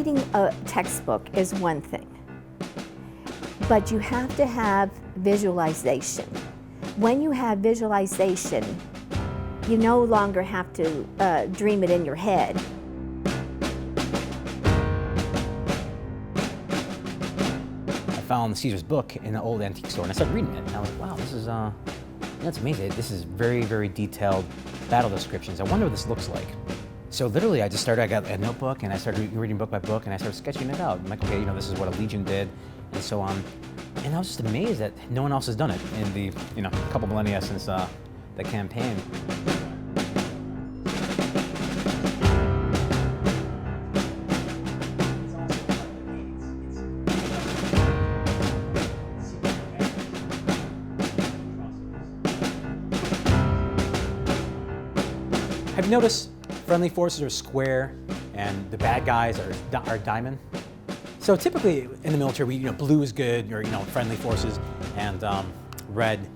reading a textbook is one thing, but you have to have visualization. When you have visualization, you no longer have to dream it in your head. I found Caesar's book in an old antique store and I started reading it, and I was like, wow, this is that's amazing. This is very, very detailed battle descriptions. I wonder what this looks like. So literally I got a notebook and I started reading book by book and I started sketching it out. I'm like, okay, this is what a legion did and so on. And I was just amazed that no one else has done it in the, couple millennia since the campaign. Have you noticed friendly forces are square and the bad guys are diamond? So typically in the military, blue is good, or friendly forces, and red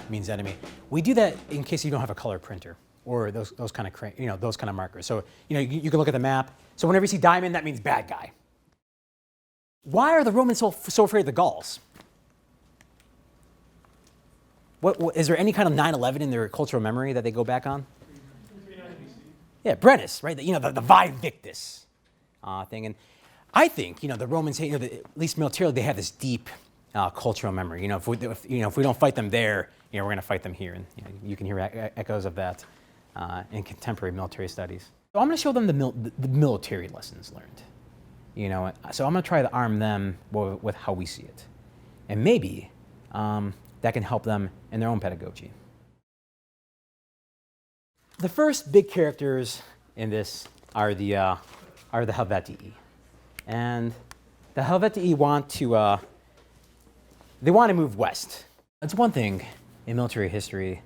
means enemy. We do that in case you don't have a color printer or those kind of markers. So you can look at the map. So whenever you see diamond, that means bad guy. Why are the Romans so afraid of the Gauls? What is there any kind of 9/11 in their cultural memory that they go back on? Yeah, Brennus, right? The Vi Victus thing. And I think, the Romans, at least militarily, they have this deep cultural memory. If we don't fight them there, we're going to fight them here. And you can hear echoes of that in contemporary military studies. So I'm going to show them the military lessons learned. So I'm going to try to arm them with how we see it. And maybe that can help them in their own pedagogy. The first big characters in this are the Helvetii, and the Helvetii want to move west. That's one thing in military history.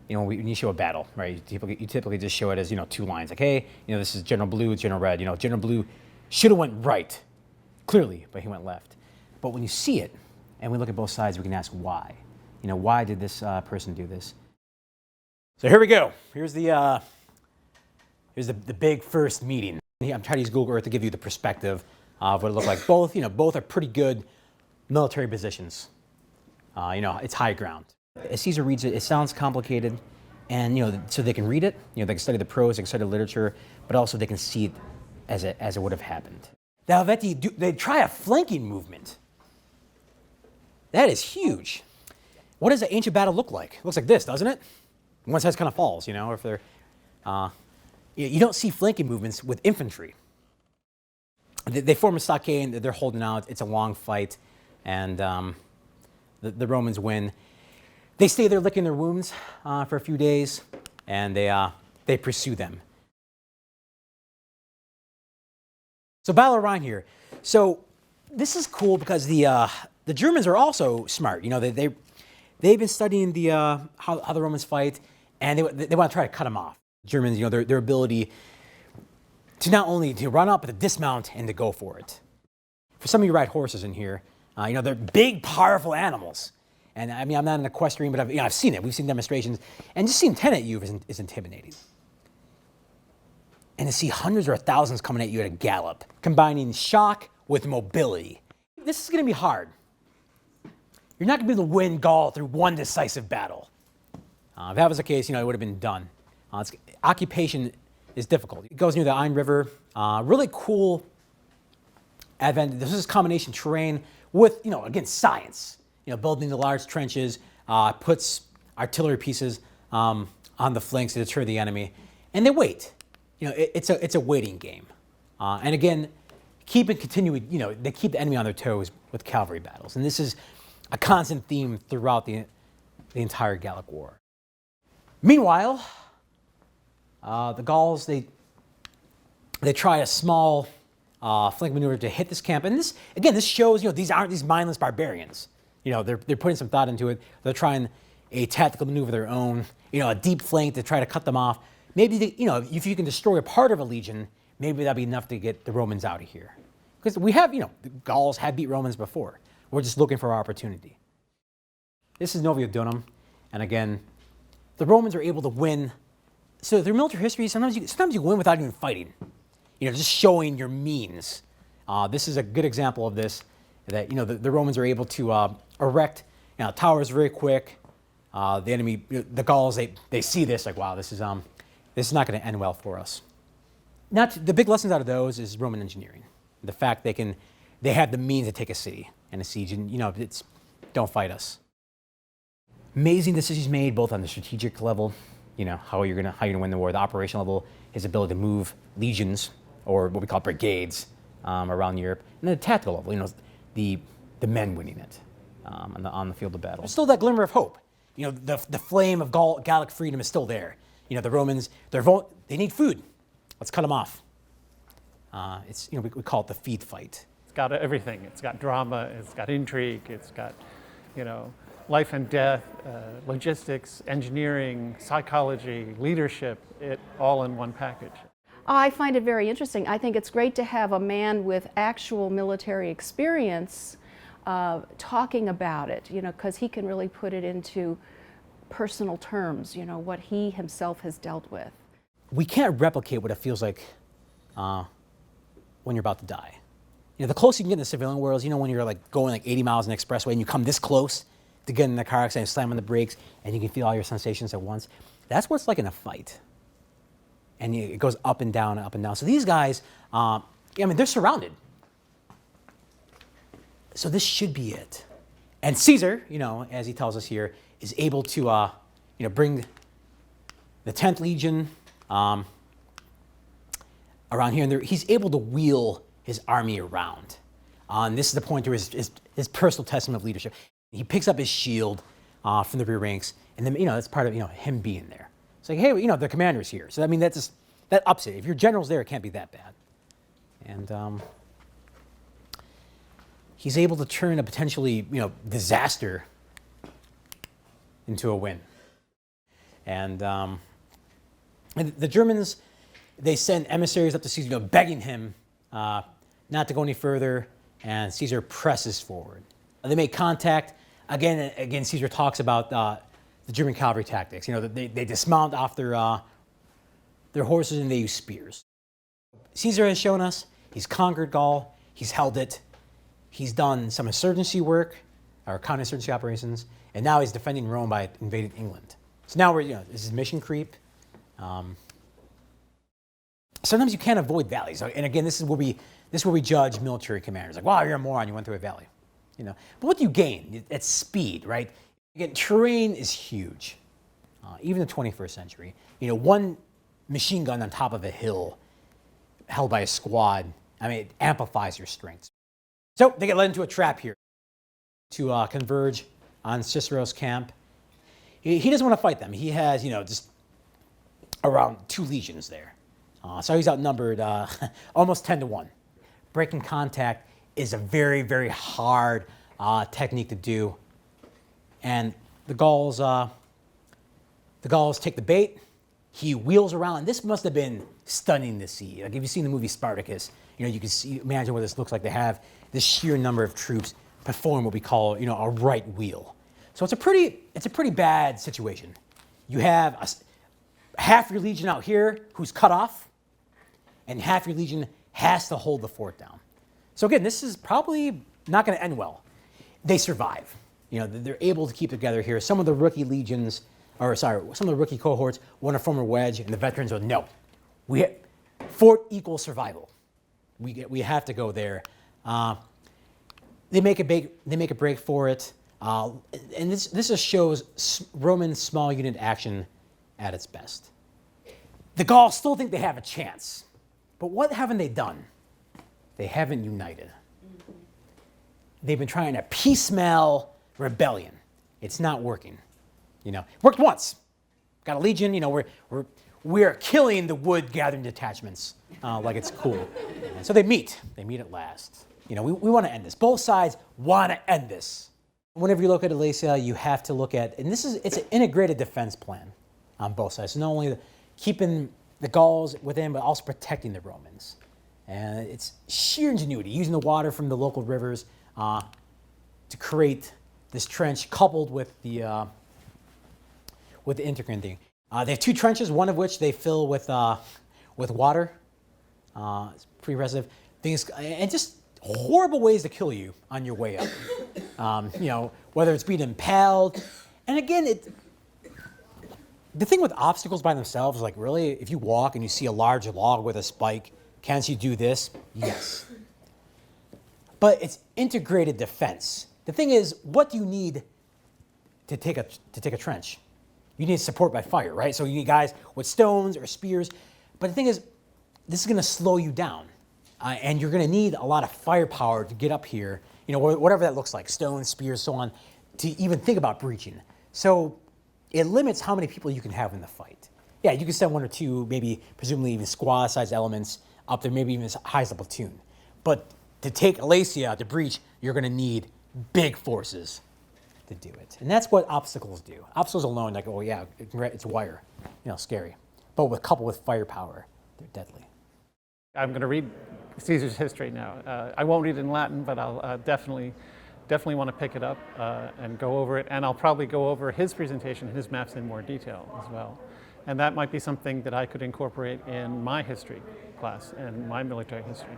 When you show a battle, right? You typically just show it as two lines. Like, hey, this is General Blue, it's General Red. General Blue should have went right, clearly, but he went left. But when you see it, and we look at both sides, we can ask why. Why did this person do this? So here we go. Here's the big first meeting. I'm trying to use Google Earth to give you the perspective of what it looked like. Both are pretty good military positions. It's high ground. As Caesar reads it, it sounds complicated, and so they can read it. They can study the prose, they can study literature, but also they can see it as it would have happened. The Helvetii they try a flanking movement. That is huge. What does an ancient battle look like? It looks like this, doesn't it? One side kind of falls, if they're, you don't see flanking movements with infantry. They form a stockade, they're holding out, it's a long fight, and the Romans win. They stay there licking their wounds for a few days, and they pursue them. So battle around here. So this is cool because the Germans are also smart. They've been studying how the Romans fight, and they want to try to cut them off. Germans, their ability to not only to run up, but to dismount and to go for it. For some of you ride horses in here, they're big, powerful animals. And I'm not an equestrian, but I've seen it. We've seen demonstrations, and just seeing 10 at you is intimidating. And to see hundreds or thousands coming at you at a gallop, combining shock with mobility, this is going to be hard. You're not going to be able to win Gaul through one decisive battle. If that was the case, it would have been done. Occupation is difficult. It goes near the Ain River. Really cool advent. This is combination terrain with, again, science. Building the large trenches, puts artillery pieces on the flanks to deter the enemy, and they wait. It's a waiting game. And again, they keep the enemy on their toes with cavalry battles. And this is a constant theme throughout the entire Gallic War. Meanwhile, the Gauls, they try a small flank maneuver to hit this camp. And this shows, these aren't these mindless barbarians. They're putting some thought into it. They're trying a tactical maneuver of their own, a deep flank to try to cut them off. Maybe, if you can destroy a part of a legion, maybe that'd be enough to get the Romans out of here. Because we have, the Gauls have beat Romans before. We're just looking for our opportunity. This is Novio Dunum, and again, the Romans are able to win. So through military history, sometimes you win without even fighting. Just showing your means This is a good example of this, that the Romans are able to erect towers very quick. The enemy, the Gauls, they see this like, wow, this is not going to end well for us. The big lessons out of those is Roman engineering. The fact they have the means to take a city and a siege, and don't fight us. Amazing decisions made both on the strategic level, how you're gonna win the war. The operational level, his ability to move legions, or what we call brigades, around Europe, and then the tactical level, the men winning it on the field of battle. There's still that glimmer of hope. The flame of Gallic freedom is still there. The Romans, they need food. Let's cut them off. We call it the feed fight. It's got everything. It's got drama. It's got intrigue. It's got, life and death, logistics, engineering, psychology, leadership, it all in one package. I find it very interesting. I think it's great to have a man with actual military experience talking about it, because he can really put it into personal terms, what he himself has dealt with. We can't replicate what it feels like when you're about to die. The closer you can get in the civilian world is, when you're going 80 miles on the expressway and you come this close to get in the car accident and slam on the brakes and you can feel all your sensations at once. That's what it's like in a fight. And it goes up and down and up and down. So these guys, they're surrounded. So this should be it. And Caesar, as he tells us here, is able to, bring the 10th Legion around here. And he's able to wheel his army around. And this is the point where his personal testament of leadership. He picks up his shield from the rear ranks, and then that's part of him being there. It's like, hey, the commander's here. So that ups it. If your general's there, it can't be that bad. And he's able to turn a potentially disaster into a win. And the Germans, they send emissaries up to Caesar, begging him not to go any further, and Caesar presses forward. They make contact. Again, Caesar talks about the German cavalry tactics. They dismount off their horses and they use spears. Caesar has shown us he's conquered Gaul, he's held it, he's done some insurgency work, or counterinsurgency operations, and now he's defending Rome by invading England. So now this is mission creep. Sometimes you can't avoid valleys, and again, this is where we judge military commanders. Like, wow, you're a moron, you went through a valley. But what do you gain? It's speed, right? Again, terrain is huge. Even in the 21st century, one machine gun on top of a hill held by a squad, it amplifies your strength. So they get led into a trap here to converge on Cicero's camp. He doesn't want to fight them. He has, just around 2 legions there. So he's outnumbered almost 10 to 1. Breaking contact is a very, very hard technique to do. And the Gauls take the bait. He wheels around, and this must have been stunning to see. Like if you've seen the movie Spartacus, you can imagine what this looks like. They have this sheer number of troops perform what we call, a right wheel. So it's a pretty bad situation. You have half your legion out here who's cut off, and half your legion has to hold the fort down. So again, this is probably not going to end well. They survive. They're able to keep together here. Some of the rookie legions, some of the rookie cohorts want to form a wedge, and the veterans go, no. Fort equals survival. We have to go there. They make a break for it, and this just shows Roman small unit action at its best. The Gauls still think they have a chance, but what haven't they done? They haven't united. They've been trying to piecemeal rebellion. It's not working. Worked once. Got a legion. We're killing the wood gathering detachments like it's cool. And so they meet. They meet at last. We want to end this. Both sides want to end this. Whenever you look at Alesia, you have to look at, and it's an integrated defense plan on both sides. So not only keeping the Gauls within, but also protecting the Romans. And it's sheer ingenuity, using the water from the local rivers to create this trench, coupled with the intercrane thing. They have 2 trenches, one of which they fill with water. It's pretty impressive. things, and just horrible ways to kill you on your way up. You know, whether it's being impaled, and again, the thing with obstacles by themselves, like really, if you walk and you see a large log with a spike, can't you do this? Yes. But it's integrated defense. The thing is, what do you need to take a trench? You need support by fire, right? So you need guys with stones or spears. But the thing is, this is going to slow you down. And you're going to need a lot of firepower to get up here, you know, whatever that looks like, stones, spears, so on, to even think about breaching. So it limits how many people you can have in the fight. Yeah, you can send one or two, maybe presumably even squad-sized elements up there, maybe even as high as a platoon. But to take Alesia, to breach, you're going to need big forces to do it. And that's what obstacles do. Obstacles alone, like, oh yeah, it's wire, you know, scary. But coupled with firepower, they're deadly. I'm going to read Caesar's history now. I won't read it in Latin, but I'll definitely want to pick it up and go over it. And I'll probably go over his presentation, his maps in more detail as well. And that might be something that I could incorporate in my history class and my military history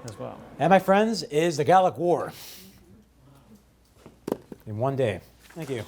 as well. And my friends, is the Gallic War in one day. Thank you.